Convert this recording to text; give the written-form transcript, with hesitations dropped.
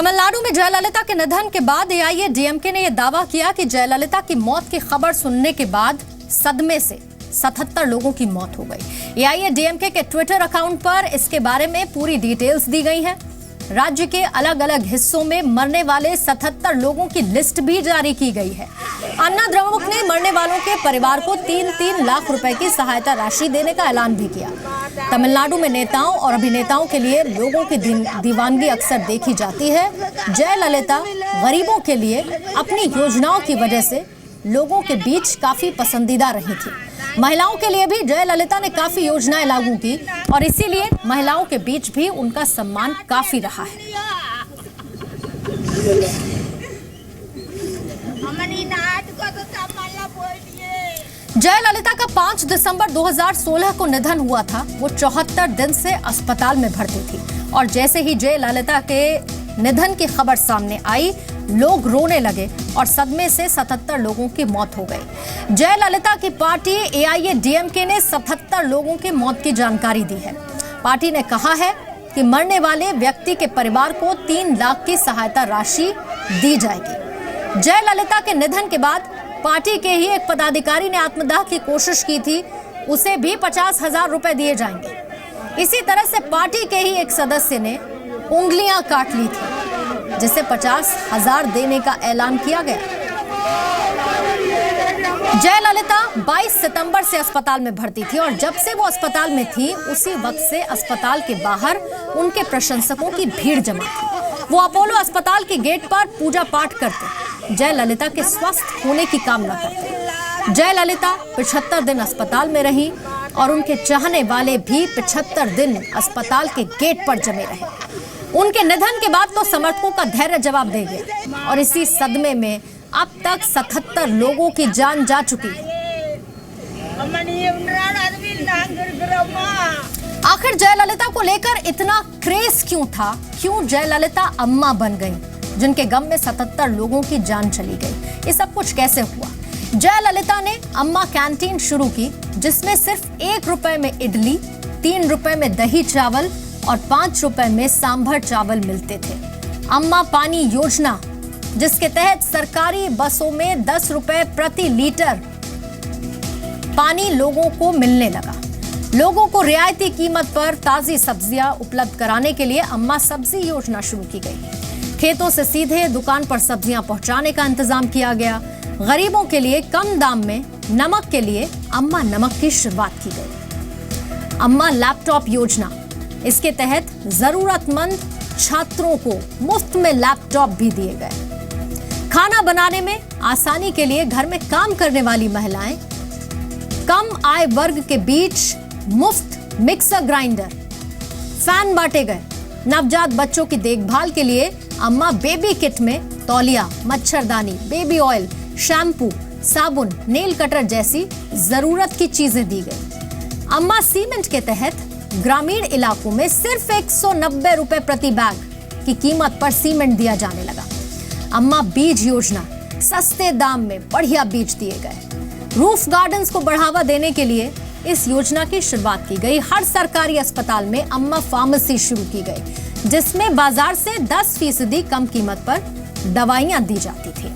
तमिलनाडु में जयललिता के निधन के बाद एआईएडीएमके ने यह दावा किया कि जयललिता की मौत की खबर सुनने के बाद सदमे से 77 लोगों की मौत हो गई। एआईएडीएमके के ट्विटर अकाउंट पर इसके बारे में पूरी डिटेल्स दी गई है। राज्य के अलग अलग हिस्सों में मरने वाले 77 लोगों की लिस्ट भी जारी की गई है। अन्ना द्रमुक ने मरने वालों के परिवार को 3-3 लाख रुपए की सहायता राशि देने का ऐलान भी किया। तमिलनाडु में नेताओं और अभिनेताओं के लिए लोगों की दीवानगी अक्सर देखी जाती है। जयललिता गरीबों के लिए अपनी योजनाओं की वजह से लोगों के बीच काफी पसंदीदा रही थी। महिलाओं के लिए भी जयललिता ने काफी योजनाएं लागू की और इसीलिए महिलाओं के बीच भी उनका सम्मान काफी रहा है। जयललिता का 5 दिसंबर 2016 को निधन हुआ था। वो 74 दिन से अस्पताल में भर्ती थी और जैसे ही जयललिता के निधन की खबर सामने आई, लोग रोने लगे और सदमे से 77 लोगों की मौत हो गई। जयललिता की पार्टी एआईएडीएमके ने 77 लोगों की मौत की जानकारी दी है। पार्टी ने कहा है कि मरने वाले व्यक्ति के परिवार को 3 लाख की सहायता राशि दी जाएगी। जयललिता के निधन के बाद पार्टी के ही एक पदाधिकारी ने आत्मदाह की कोशिश की थी, उसे भी 50,000 रुपए दिए जाएंगे। इसी तरह से पार्टी के ही एक सदस्य ने उंगलियां काट ली थी, जिसे 50,000 देने का ऐलान किया गया। जयललिता 22 सितंबर से अस्पताल में भर्ती थी और जब से वो अस्पताल में थी उसी वक्त से अस्पताल के बाहर उनके प्रशंसकों की भीड़ जमा थी। वो अपोलो अस्पताल के गेट पर पूजा पाठ करते, जयललिता के स्वस्थ होने की कामना करते। जयललिता 75 दिन अस्पताल में रही और उनके चाहने वाले भी 75 दिन अस्पताल के गेट पर जमे रहे। उनके निधन के बाद तो समर्थकों का धैर्य जवाब दे गया और इसी सदमे में अब तक 77 लोगों की जान जा चुकी है। आखिर जयललिता को लेकर इतना क्रेज क्यों था? क्यों जयललिता अम्मा बन गई, जिनके गम में 77 लोगों की जान चली गई? ये सब कुछ कैसे हुआ? जयललिता ने अम्मा कैंटीन शुरू की, जिसमें सिर्फ 1 रुपए में इडली, 3 रुपए में दही चावल और 5 रुपए में सांभर चावल मिलते थे। अम्मा पानी योजना, जिसके तहत सरकारी बसों में 10 रुपए प्रति लीटर पानी लोगों को मिलने लगा। लोगों को रियायती कीमत पर ताजी सब्जियां उपलब्ध कराने के लिए अम्मा सब्जी योजना शुरू की गई। खेतों से सीधे दुकान पर सब्जियां पहुंचाने का इंतजाम किया गया। गरीबों के लिए कम दाम में नमक के लिए अम्मा नमक की शुरुआत की गई। अम्मा लैपटॉप योजना, इसके तहत जरूरतमंद छात्रों को मुफ्त में लैपटॉप भी दिए गए। खाना बनाने में आसानी के लिए घर में काम करने वाली महिलाएं, कम आय वर्ग के बीच मुफ्त मिक्सर ग्राइंडर, फैन बांटे गए। नवजात बच्चों की देखभाल के लिए अम्मा बेबी किट में तौलिया, मच्छरदानी, बेबी ऑयल, शैम्पू, साबुन, नेल कटर जैसी जरूरत की चीजें दी गई। अम्मा सीमेंट के तहत ग्रामीण इलाकों में सिर्फ 190 रुपए प्रति बैग की कीमत पर सीमेंट दिया जाने लगा। अम्मा बीज योजना, सस्ते दाम में बढ़िया बीज दिए गए। रूफ गार्डन्स को बढ़ावा देने के लिए इस योजना की शुरुआत की गई। हर सरकारी अस्पताल में अम्मा फार्मेसी शुरू की गई, जिसमें बाजार से 10% कम कीमत पर दवाइयां दी जाती थी।